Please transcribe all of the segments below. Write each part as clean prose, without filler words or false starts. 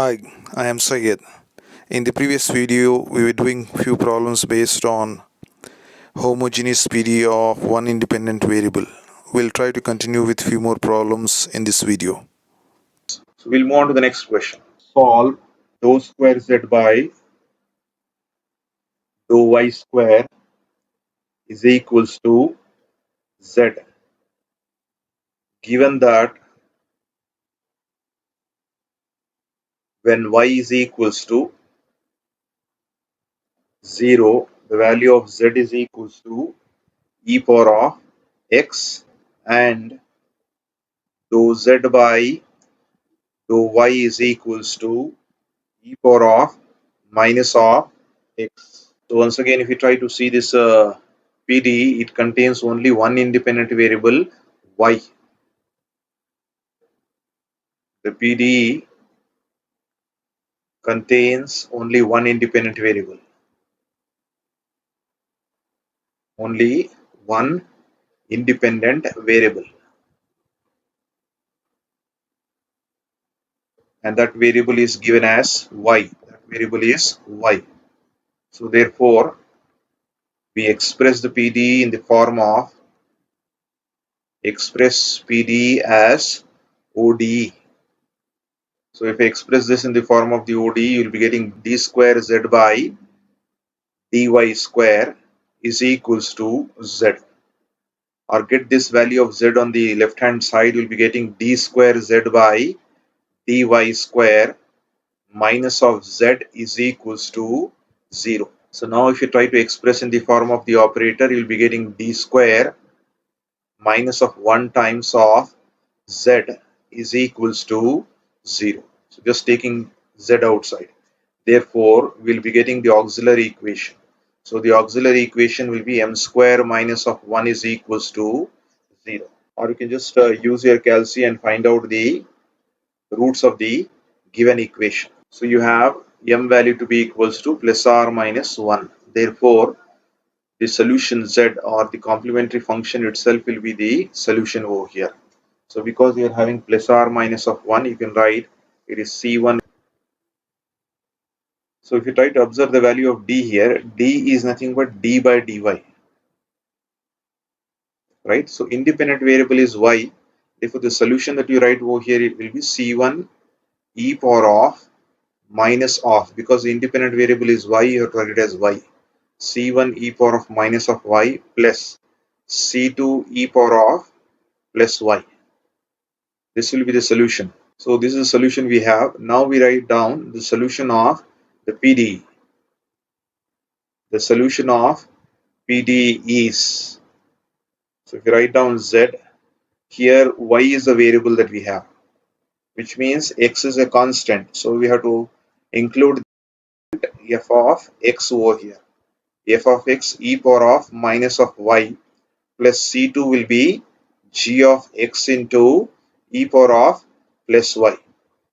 Hi, I am Syed. In the previous video, we were doing few problems based on homogeneous PDE of one independent variable. We'll try to continue with few more problems in this video. So we'll move on to the next question. Solve dou square z by dou y square is equals to z. Given that when y is equals to 0, the value of z is equals to e power of x, and dou z by dou y is equals to e power of minus of x. So once again, if you try to see this PDE, it contains only one independent variable y. The PDE contains only one independent variable, only one independent variable, and that variable is given as y. That variable is y. So therefore, we express the PDE in the form of express PDE as ODE. So if I express this in the form of the ODE, you will be getting d square z by dy square is equals to z. Or get this value of z on the left hand side, you will be getting d square z by dy square minus of z is equals to 0. So now if you try to express in the form of the operator, you will be getting d square minus of 1 times of z is equals to 0. So just taking z outside. Therefore, we'll be getting the auxiliary equation. So the auxiliary equation will be m square minus of 1 is equals to 0. Or you can just use your calci and find out the roots of the given equation. So you have m value to be equals to plus or minus 1. Therefore, the solution z or the complementary function itself will be the solution over here. So because we are having plus or minus of 1, you can write it is C1. So if you try to observe the value of d here, d is nothing but d by dy, right? So independent variable is y. Therefore, the solution that you write over here, it will be C1 e power of minus of, because the independent variable is y, you have to write it as y. C1 e power of minus of y plus C2 e power of plus y. This will be the solution. So this is the solution we have. Now we write down the solution of the PDE. The solution of PDE is, so if you write down z, here y is the variable that we have, which means x is a constant. So we have to include f of x over here. F of x e power of minus of y plus C2 will be g of x into e power of plus y.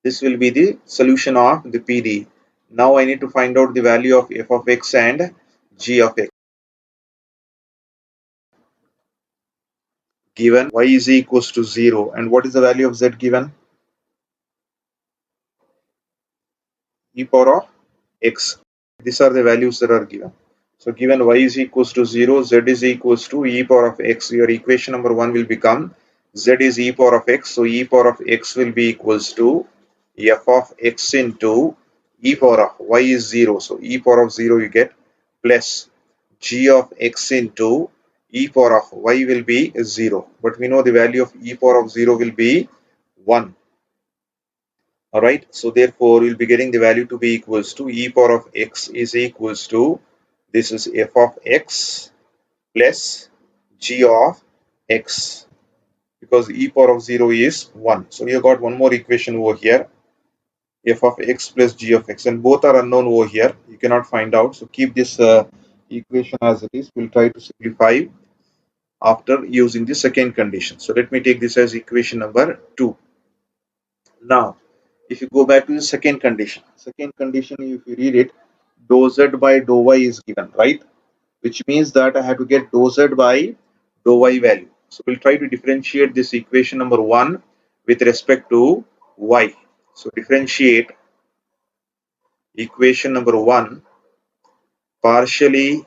This will be the solution of the PDE. Now I need to find out the value of f of x and g of x. Given y is equals to 0, and what is the value of z given? E power of x. These are the values that are given. So given y is equals to 0, z is equals to e power of x. Your equation number 1 will become z is e power of x. So e power of x will be equals to f of x into e power of y is 0. So e power of 0 you get plus g of x into e power of y will be 0. But we know the value of e power of 0 will be 1. Alright, so therefore we'll be getting the value to be equals to e power of x is equals to, this is f of x plus g of x, because e power of 0 is 1. So you got one more equation over here, f of x plus g of x, and both are unknown over here. You cannot find out. So keep this equation as it is. We'll try to simplify after using the second condition. So let me take this as equation number 2. Now, if you go back to the second condition, if you read it, dou z by dou y is given, right? Which means that I have to get dou z by dou y value. So we'll try to differentiate this equation number 1 with respect to y. So differentiate equation number 1 partially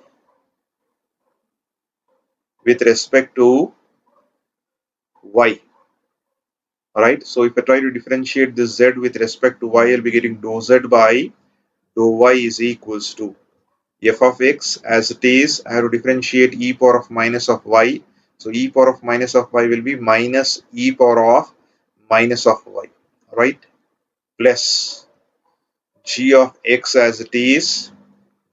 with respect to y. Alright, so if I try to differentiate this z with respect to y, I'll be getting dou z by dou y is equals to f of x as it is. I have to differentiate e power of minus of y. So e power of minus of y will be minus e power of minus of y. Right? Plus g of x as it is.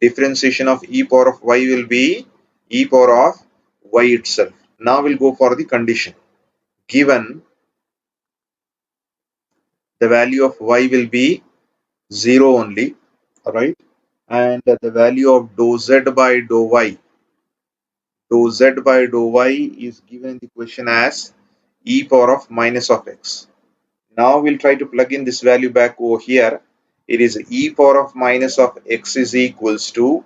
Differentiation of e power of y will be e power of y itself. Now we'll go for the condition. Given the value of y will be 0 only. Alright? And the value of dou z by dou y. Dou z by dou y is given in the question as e power of minus of x. Now we'll try to plug in this value back over here. It is e power of minus of x is equals to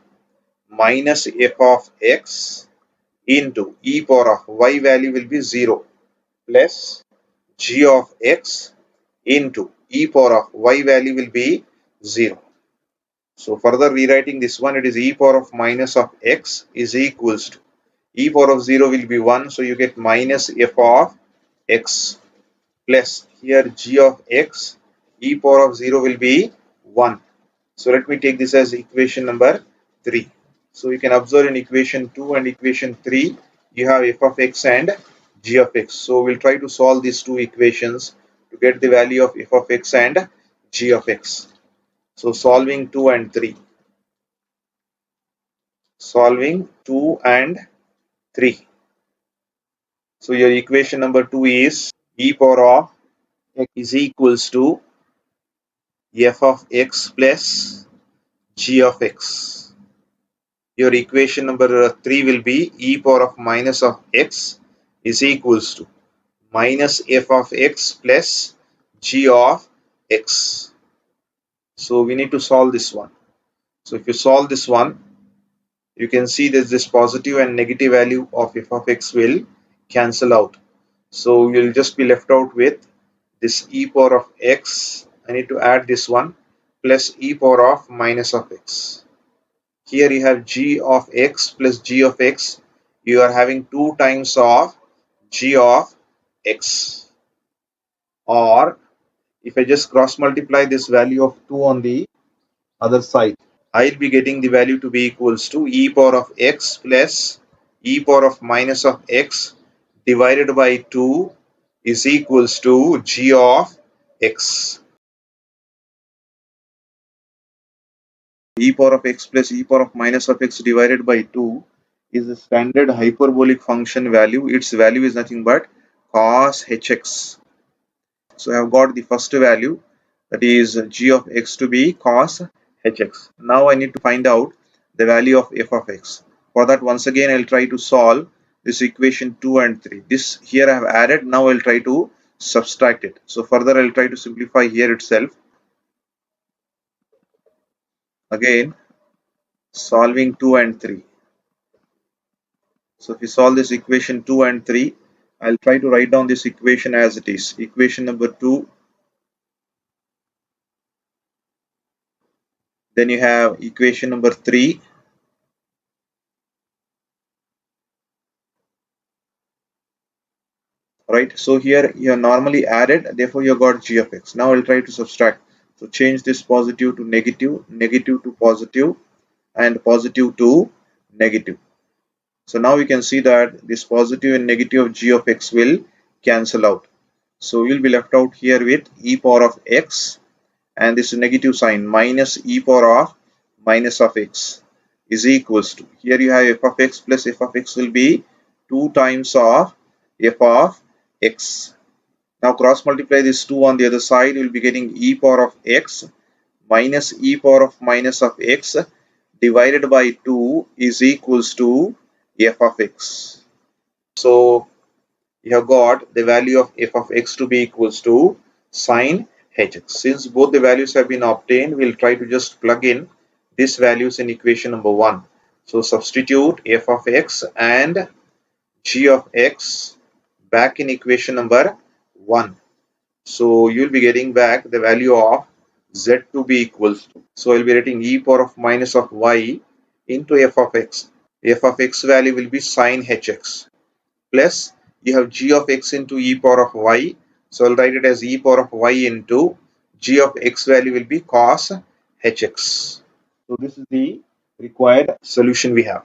minus f of x into e power of y value will be 0 plus g of x into e power of y value will be 0. So further rewriting this one, it is e power of minus of x is equals to e power of 0 will be 1, so you get minus f of x plus here g of x, e power of 0 will be 1. So let me take this as equation number 3. So you can observe in equation 2 and equation 3, you have f of x and g of x. So we'll try to solve these two equations to get the value of f of x and g of x. So solving 2 and 3. Solving 2 and 3. So your equation number 2 is e power of x is equals to f of x plus g of x. Your equation number 3 will be e power of minus of x is equals to minus f of x plus g of x. So we need to solve this one. So if you solve this one, you can see that this positive and negative value of f of x will cancel out. So you'll just be left out with this e power of x. I need to add this one plus e power of minus of x. Here you have g of x plus g of x. You are having 2 times of g of x. Or if I just cross multiply this value of 2 on the other side, I'll be getting the value to be equals to e power of x plus e power of minus of x divided by 2 is equals to g of x. E power of x plus e power of minus of x divided by 2 is the standard hyperbolic function value. Its value is nothing but cos hx. So I have got the first value, that is g of x to be cos hx. Now I need to find out the value of f of x. For that, once again I'll try to solve this equation 2 and 3. This here I have added, now I'll try to subtract it. So further I'll try to simplify here itself. Again solving 2 and 3. So if we solve this equation 2 and 3, I'll try to write down this equation as it is. Equation number 2, then you have equation number 3, right? So here you are normally added, therefore you got g of x. Now I'll try to subtract. So change this positive to negative, negative to positive, and positive to negative. So now we can see that this positive and negative of g of x will cancel out. So we'll be left out here with e power of x and this negative sign minus e power of minus of x is equals to, here you have f of x plus f of x will be 2 times of f of x. Now cross multiply this 2 on the other side, we will be getting e power of x minus e power of minus of x divided by 2 is equals to f of x. So you have got the value of f of x to be equals to sine hx. Since both the values have been obtained, we'll try to just plug in these values in equation number 1. So substitute f of x and g of x back in equation number 1. So you'll be getting back the value of z to be equals to. So I'll be writing e power of minus of y into f of x. F of x value will be sin hx plus you have g of x into e power of y. So I'll write it as e power of y into g of x value will be cos hx. So this is the required solution we have.